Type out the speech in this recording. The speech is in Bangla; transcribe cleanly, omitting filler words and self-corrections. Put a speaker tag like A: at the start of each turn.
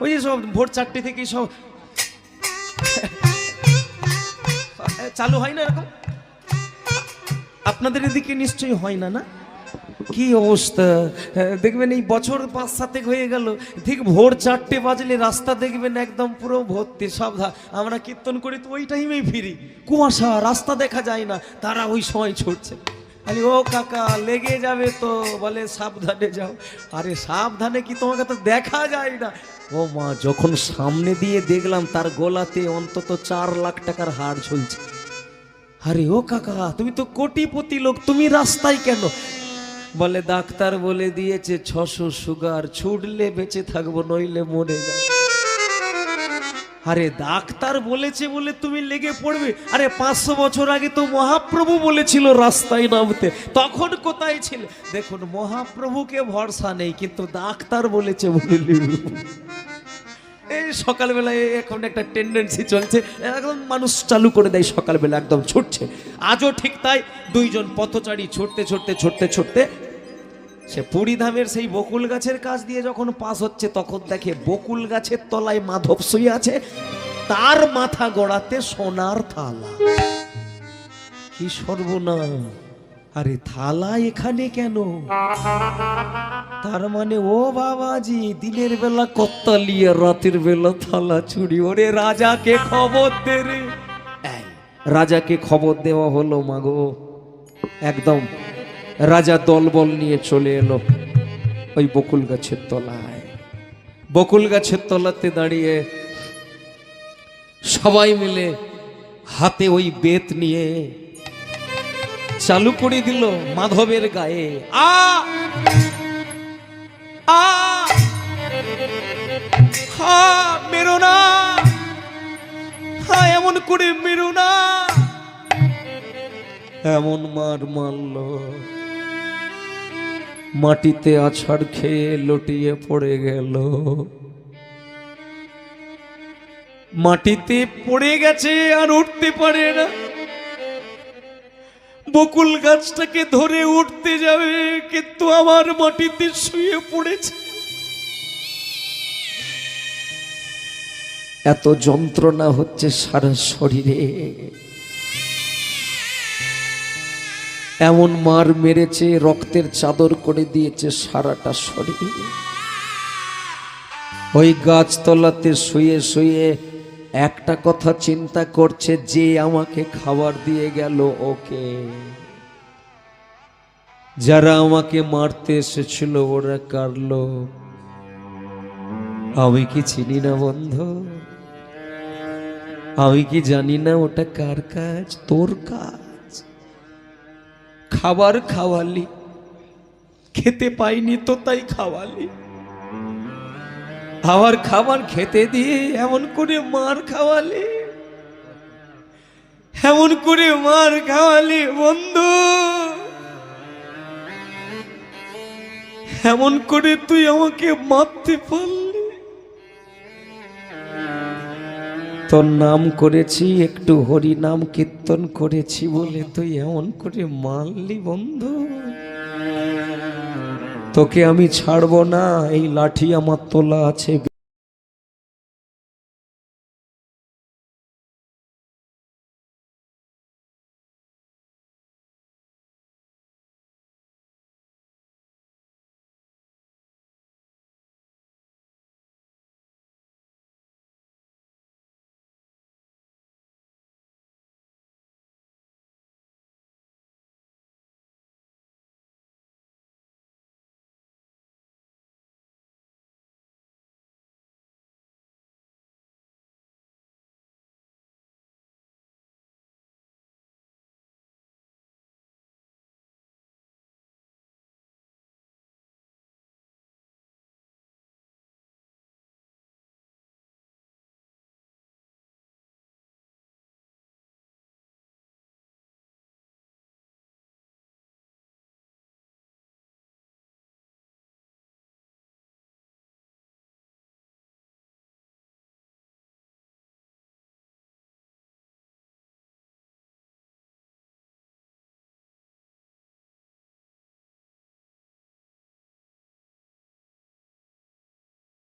A: ওই যে সব ভোর 4টে থেকেই সব চালু হয় না এরকম? আপনাদের এদিকে নিশ্চয়ই হয় না, না? কি অবস্থা দেখবেন, এই বছর 5-7 হয়ে গেল, ঠিক ভোর 4টে বাজলে রাস্তা দেখবেন একদম পুরো ভর্তি। সব আমরা কীর্তন করি তো ওই টাইমেই ফিরি, কুয়াশা, রাস্তা দেখা যায় না, তারা ওই সময় ছুটছে। আরে ও কাকা লেগে যাবে তো, বলে সাবধানে যাও। আরে সাবধানে কি, তোমাকে তো দেখা যায় না। ও মা, যখন সামনে দিয়ে দেখলাম তার গলাতে অন্তত 4 লাখ টাকার হার ঝুলছে। আরে ও কাকা, তুমি তো কোটিপতি লোক, তুমি রাস্তায় কেন? বলে ডাক্তার বলে দিয়েছে 600 সুগার, ছুটলে বেঁচে থাকবো, নইলে মরে যাবো। আরে ডাক্তার বলেছে বলে তুমি লেগে পড়বে? আরে 500 বছর আগে তো মহাপ্রভু বলেছিল রাস্তায় নামতে, তখন কোথায় ছিল? দেখুন, মহাপ্রভুকে ভরসা নেই, কিন্তু ডাক্তার বলেছে বলে এই সকালবেলায় এখন একটা টেন্ডেন্সি চলছে, একদম মানুষ চালু করে দেয় সকালবেলা, একদম ছুটছে। আজও ঠিক তাই, 2 জন পথচারী ছুটতে ছুটতে ছুটতে ছুটতে সে পুরীধামের সেই বকুল গাছের কাছ দিয়ে যখন পাস হচ্ছে, তখন দেখে বকুল গাছের তলায় মাধব শুয়ে আছে, তার মাথা গড়াতে সোনার থালা। কি সর্বনাশ! আরে থালা এখানে কেন? তার মানে ও বাবাজি দিনের বেলা কত্তালিয়ে, রাতের বেলা থালা চুরি। ওরে রাজাকে খবর দে রে। রাজাকে খবর দেওয়া হলো মাগো। একদম রাজা দলবল নিয়ে চলে এলো ওই বকুল গাছের তলায়। বকুল গাছের তলাতে দাঁড়িয়ে সবাই মিলে হাতে ওই বেত নিয়ে চালু করে দিল মাধবের গায়ে। আ আ হা মেরো না, হা এমন করে মেরো না। এমন মার মারল, মাটিতে আছাড় খেয়ে লটিয়ে পড়ে গেল। মাটিতে পড়ে গেছে, আর উঠতে পারে না। বকুল গাছটাকে ধরে উঠতে যাবে, কিন্তু আমার মাটিতে শুয়ে পড়েছে। এত যন্ত্রণা হচ্ছে সারা শরীরে। এমন মার মেরেছে, রক্তের চাদর করে দিয়েছে সারাটা শরীর। ওই গাছতলাতে শুয়ে শুয়ে একটা কথা চিন্তা করছে, যে আমাকে খাবার দিয়ে গেল ওকে, যারা আমাকে মারতে এসেছিল ওরা কার লোক? আমি কি চিনি না বন্ধু? আমি কি জানি না ওটা কার কাজ? তোর কাজ। খাবার খাওয়ালি, খেতে পাইনি তো তাই খাওয়ালি। আবার খাবার খেতে দিয়ে এমন করে মার খাওয়ালি, এমন করে মার খাওয়ালি বন্ধু। এমন করে তুই আমাকে মারতে পারলি। তোর নাম করেছি, একটু হরি নাম কীর্তন করেছি বলে তুই এমন করে মারলি বন্ধু। তোকে আমি ছাড়বো না, এই লাঠি আমার তোলা আছে।